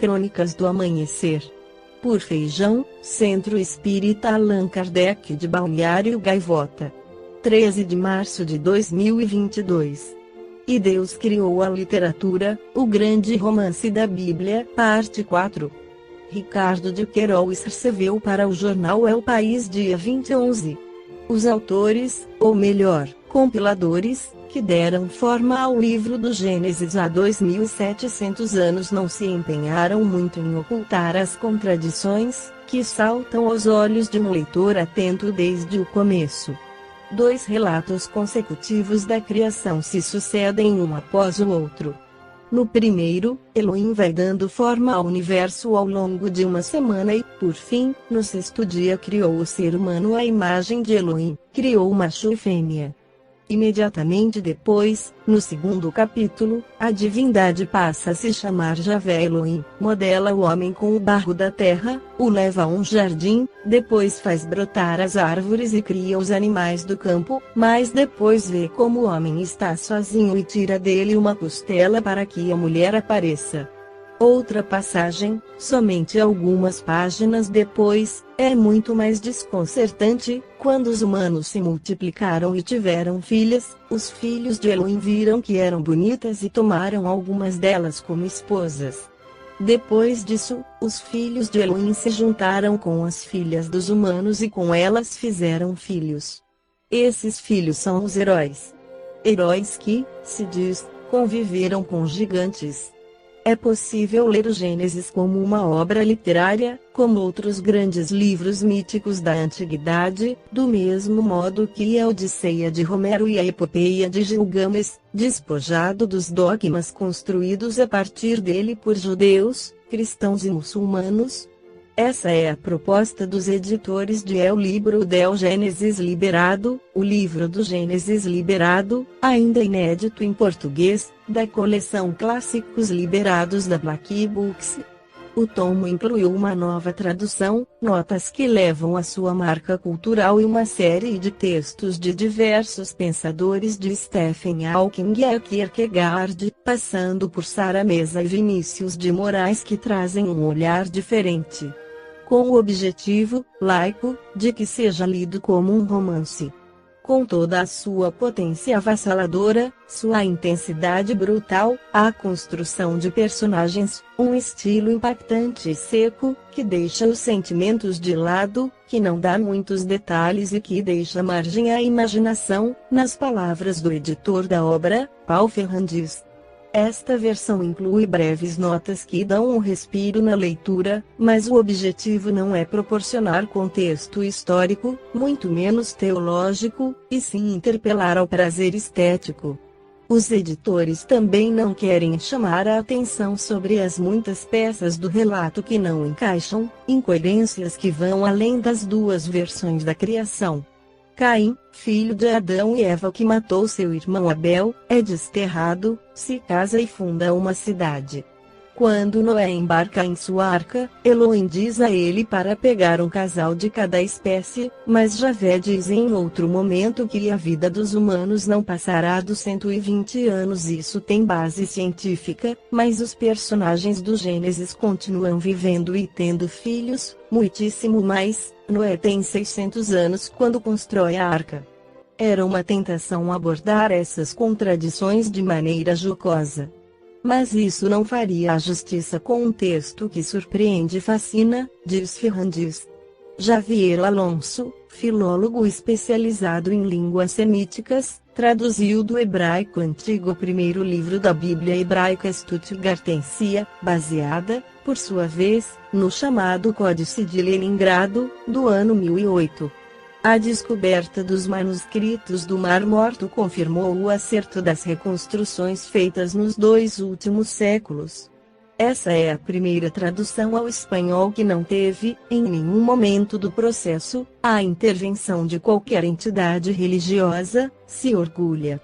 Crônicas do Amanhecer. Por Feijão, Centro Espírita Allan Kardec de Balneário Gaivota. 13 de março de 2022. E Deus criou a literatura, o grande romance da Bíblia, parte 4. Ricardo de Queiroz escreveu para o jornal El País dia 2011. Os autores, ou melhor, compiladores, que deram forma ao livro do Gênesis há 2700 anos não se empenharam muito em ocultar as contradições, que saltam aos olhos de um leitor atento desde o começo. Dois relatos consecutivos da criação se sucedem um após o outro. No primeiro, Elohim vai dando forma ao universo ao longo de uma semana e, por fim, no sexto dia criou o ser humano à imagem de Elohim, criou macho e fêmea. Imediatamente depois, no segundo capítulo, a divindade passa a se chamar Javé Elohim, modela o homem com o barro da terra, o leva a um jardim, depois faz brotar as árvores e cria os animais do campo, mas depois vê como o homem está sozinho e tira dele uma costela para que a mulher apareça. Outra passagem, somente algumas páginas depois, é muito mais desconcertante. Quando os humanos se multiplicaram e tiveram filhas, os filhos de Elohim viram que eram bonitas e tomaram algumas delas como esposas. Depois disso, os filhos de Elohim se juntaram com as filhas dos humanos e com elas fizeram filhos. Esses filhos são os heróis. Heróis que, se diz, conviveram com gigantes. É possível ler o Gênesis como uma obra literária, como outros grandes livros míticos da antiguidade, do mesmo modo que a Odisseia de Homero e a Epopeia de Gilgamesh, despojado dos dogmas construídos a partir dele por judeus, cristãos e muçulmanos. Essa é a proposta dos editores de El Libro del Gênesis Liberado, o livro do Gênesis Liberado, ainda inédito em português, da coleção Clássicos Liberados da Black Books. O tomo incluiu uma nova tradução, notas que levam a sua marca cultural e uma série de textos de diversos pensadores de Stephen Hawking a Kierkegaard, passando por Sara Mesa e Vinícius de Moraes que trazem um olhar diferente. Com o objetivo, laico, de que seja lido como um romance. Com toda a sua potência avassaladora, sua intensidade brutal, a construção de personagens, um estilo impactante e seco, que deixa os sentimentos de lado, que não dá muitos detalhes e que deixa margem à imaginação, nas palavras do editor da obra, Paul Ferrandis. Esta versão inclui breves notas que dão um respiro na leitura, mas o objetivo não é proporcionar contexto histórico, muito menos teológico, e sim interpelar ao prazer estético. Os editores também não querem chamar a atenção sobre as muitas peças do relato que não encaixam, incoerências que vão além das duas versões da criação. Caim, filho de Adão e Eva que matou seu irmão Abel, é desterrado, se casa e funda uma cidade. Quando Noé embarca em sua arca, Elohim diz a ele para pegar um casal de cada espécie, mas Javé diz em outro momento que a vida dos humanos não passará dos 120 anos. Isso tem base científica, mas os personagens do Gênesis continuam vivendo e tendo filhos, muitíssimo mais. Noé tem 600 anos quando constrói a arca. Era uma tentação abordar essas contradições de maneira jocosa. Mas isso não faria a justiça com um texto que surpreende e fascina, diz Ferrandis. Javier Alonso, filólogo especializado em línguas semíticas, traduziu do hebraico antigo o primeiro livro da Bíblia hebraica Stuttgartensia, baseada, por sua vez, no chamado Códice de Leningrado, do ano 1008. A descoberta dos manuscritos do Mar Morto confirmou o acerto das reconstruções feitas nos 2 últimos séculos. Essa é a primeira tradução ao espanhol que não teve, em nenhum momento do processo, a intervenção de qualquer entidade religiosa, se orgulha.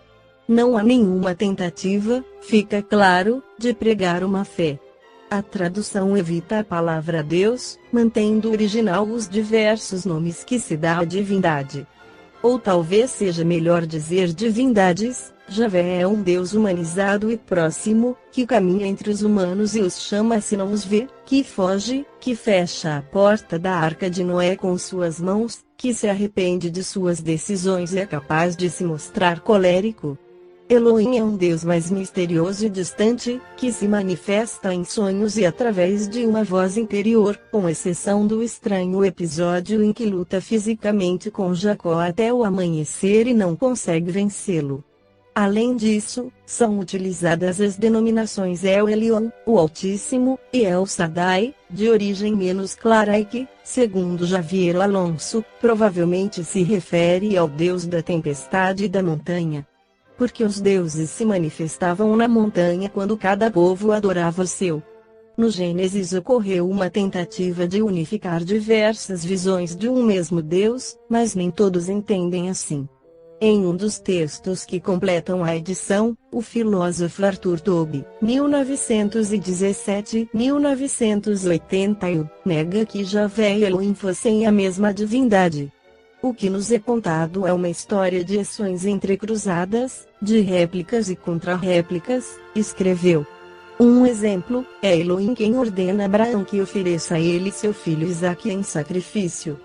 Não há nenhuma tentativa, fica claro, de pregar uma fé. A tradução evita a palavra Deus, mantendo o original os diversos nomes que se dá à divindade. Ou talvez seja melhor dizer divindades, Javé é um Deus humanizado e próximo, que caminha entre os humanos e os chama se não os vê, que foge, que fecha a porta da arca de Noé com suas mãos, que se arrepende de suas decisões e é capaz de se mostrar colérico. Elohim é um Deus mais misterioso e distante, que se manifesta em sonhos e através de uma voz interior, com exceção do estranho episódio em que luta fisicamente com Jacó até o amanhecer e não consegue vencê-lo. Além disso, são utilizadas as denominações El Elyon, o Altíssimo, e El Shaddai, de origem menos clara e que, segundo Javier Alonso, provavelmente se refere ao Deus da tempestade e da montanha. Porque os deuses se manifestavam na montanha quando cada povo adorava o seu. No Gênesis ocorreu uma tentativa de unificar diversas visões de um mesmo Deus, mas nem todos entendem assim. Em um dos textos que completam a edição, o filósofo Arthur Toby, 1917-1981, nega que Javé e Elohim fossem a mesma divindade. O que nos é contado é uma história de ações entrecruzadas, de réplicas e contra-réplicas, escreveu. Um exemplo, é Elohim quem ordena a Abraão que ofereça a ele seu filho Isaque em sacrifício.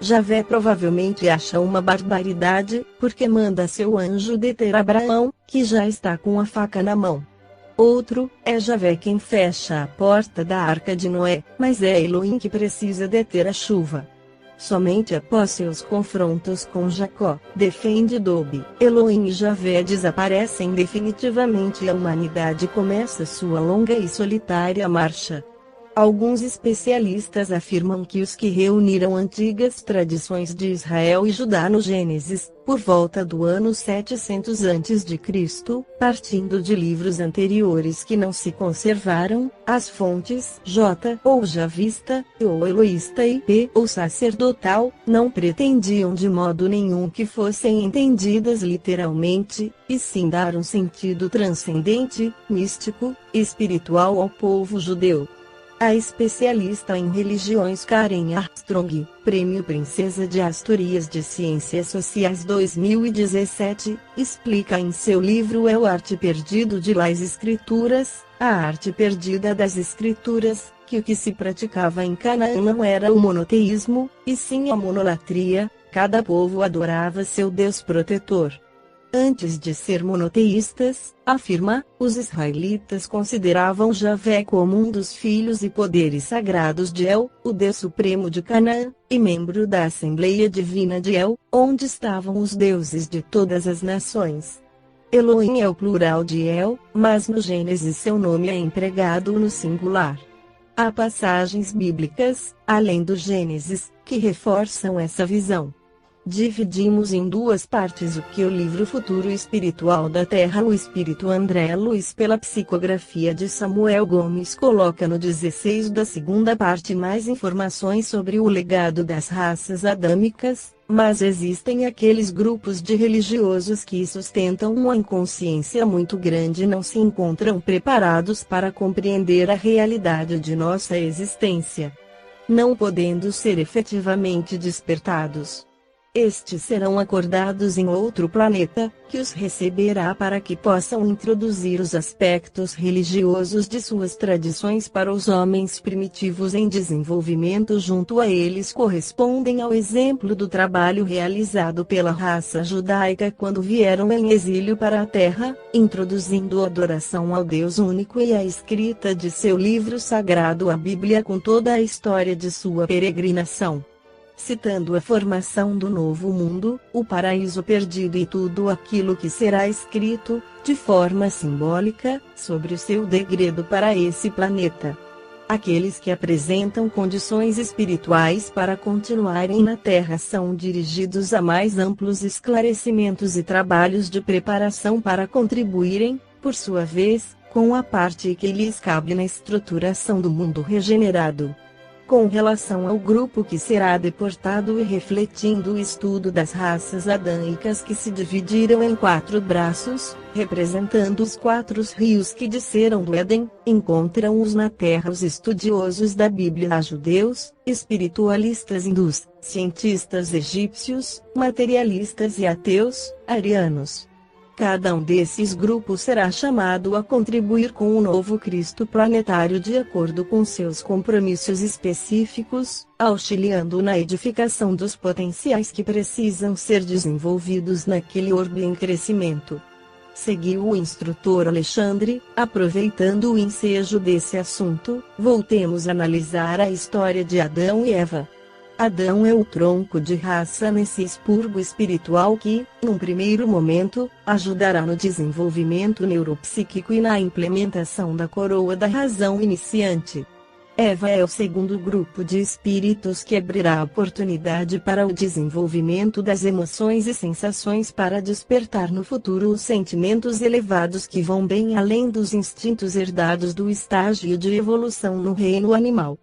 Javé provavelmente acha uma barbaridade, porque manda seu anjo deter Abraão, que já está com a faca na mão. Outro, é Javé quem fecha a porta da arca de Noé, mas é Elohim que precisa deter a chuva. Somente após seus confrontos com Jacó, defende Dobe, Elohim e Javé desaparecem definitivamente e a humanidade começa sua longa e solitária marcha. Alguns especialistas afirmam que os que reuniram antigas tradições de Israel e Judá no Gênesis, por volta do ano 700 a.C., partindo de livros anteriores que não se conservaram, as fontes J ou Javista, ou Eloísta e P ou sacerdotal, não pretendiam de modo nenhum que fossem entendidas literalmente, e sim dar um sentido transcendente, místico, espiritual ao povo judeu. A especialista em religiões Karen Armstrong, Prêmio Princesa de Asturias de Ciências Sociais 2017, explica em seu livro É o Arte Perdido de las Escrituras, a arte perdida das Escrituras, que o que se praticava em Canaã não era o monoteísmo, e sim a monolatria, cada povo adorava seu Deus protetor. Antes de ser monoteístas, afirma, os israelitas consideravam Javé como um dos filhos e poderes sagrados de El, o Deus Supremo de Canaã, e membro da Assembleia Divina de El, onde estavam os deuses de todas as nações. Elohim é o plural de El, mas no Gênesis seu nome é empregado no singular. Há passagens bíblicas, além do Gênesis, que reforçam essa visão. Dividimos em duas partes o que o livro Futuro Espiritual da Terra o Espírito André Luiz pela psicografia de Samuel Gomes coloca no 16 da segunda parte mais informações sobre o legado das raças adâmicas, mas existem aqueles grupos de religiosos que sustentam uma inconsciência muito grande e não se encontram preparados para compreender a realidade de nossa existência. Não podendo ser efetivamente despertados. Estes serão acordados em outro planeta, que os receberá para que possam introduzir os aspectos religiosos de suas tradições para os homens primitivos em desenvolvimento junto a eles correspondem ao exemplo do trabalho realizado pela raça judaica quando vieram em exílio para a Terra, introduzindo a adoração ao Deus único e a escrita de seu livro sagrado a Bíblia com toda a história de sua peregrinação. Citando a formação do novo mundo, o paraíso perdido e tudo aquilo que será escrito, de forma simbólica, sobre o seu degredo para esse planeta. Aqueles que apresentam condições espirituais para continuarem na Terra são dirigidos a mais amplos esclarecimentos e trabalhos de preparação para contribuírem, por sua vez, com a parte que lhes cabe na estruturação do mundo regenerado. Com relação ao grupo que será deportado e refletindo o estudo das raças adâmicas que se dividiram em 4 braços, representando os 4 rios que desceram do Éden, encontram-os na Terra os estudiosos da Bíblia judeus, espiritualistas hindus, cientistas egípcios, materialistas e ateus, arianos. Cada um desses grupos será chamado a contribuir com o novo Cristo planetário de acordo com seus compromissos específicos, auxiliando na edificação dos potenciais que precisam ser desenvolvidos naquele orbe em crescimento. Seguiu o instrutor Alexandre. Aproveitando o ensejo desse assunto, voltemos a analisar a história de Adão e Eva. Adão é o tronco de raça nesse expurgo espiritual que, num primeiro momento, ajudará no desenvolvimento neuropsíquico e na implementação da coroa da razão iniciante. Eva é o segundo grupo de espíritos que abrirá a oportunidade para o desenvolvimento das emoções e sensações para despertar no futuro os sentimentos elevados que vão bem além dos instintos herdados do estágio de evolução no reino animal.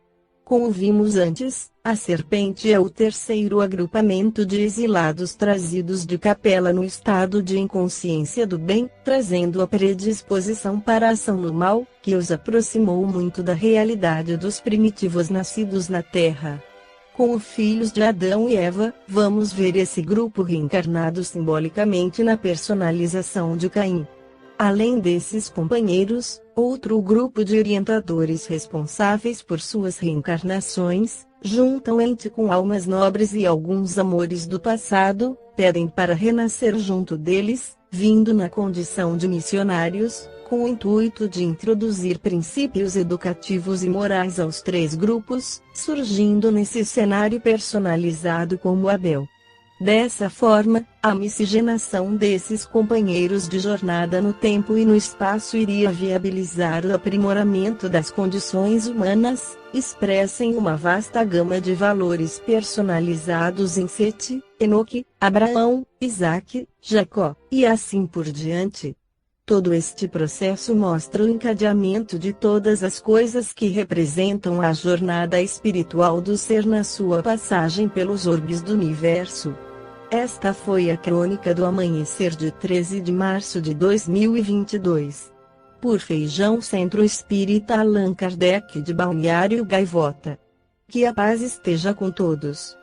Como vimos antes, a serpente é o terceiro agrupamento de exilados trazidos de capela no estado de inconsciência do bem, trazendo a predisposição para a ação no mal, que os aproximou muito da realidade dos primitivos nascidos na Terra. Com os filhos de Adão e Eva, vamos ver esse grupo reencarnado simbolicamente na personalização de Caim. Além desses companheiros, outro grupo de orientadores responsáveis por suas reencarnações, juntamente com almas nobres e alguns amores do passado, pedem para renascer junto deles, vindo na condição de missionários, com o intuito de introduzir princípios educativos e morais aos três grupos, surgindo nesse cenário personalizado como Abel. Dessa forma, a miscigenação desses companheiros de jornada no tempo e no espaço iria viabilizar o aprimoramento das condições humanas, expressa em uma vasta gama de valores personalizados em Sete, Enoque, Abraão, Isaque, Jacó, e assim por diante. Todo este processo mostra o encadeamento de todas as coisas que representam a jornada espiritual do ser na sua passagem pelos orbes do universo. Esta foi a crônica do amanhecer de 13 de março de 2022. Por Feijão Centro Espírita Allan Kardec de Balneário Gaivota. Que a paz esteja com todos.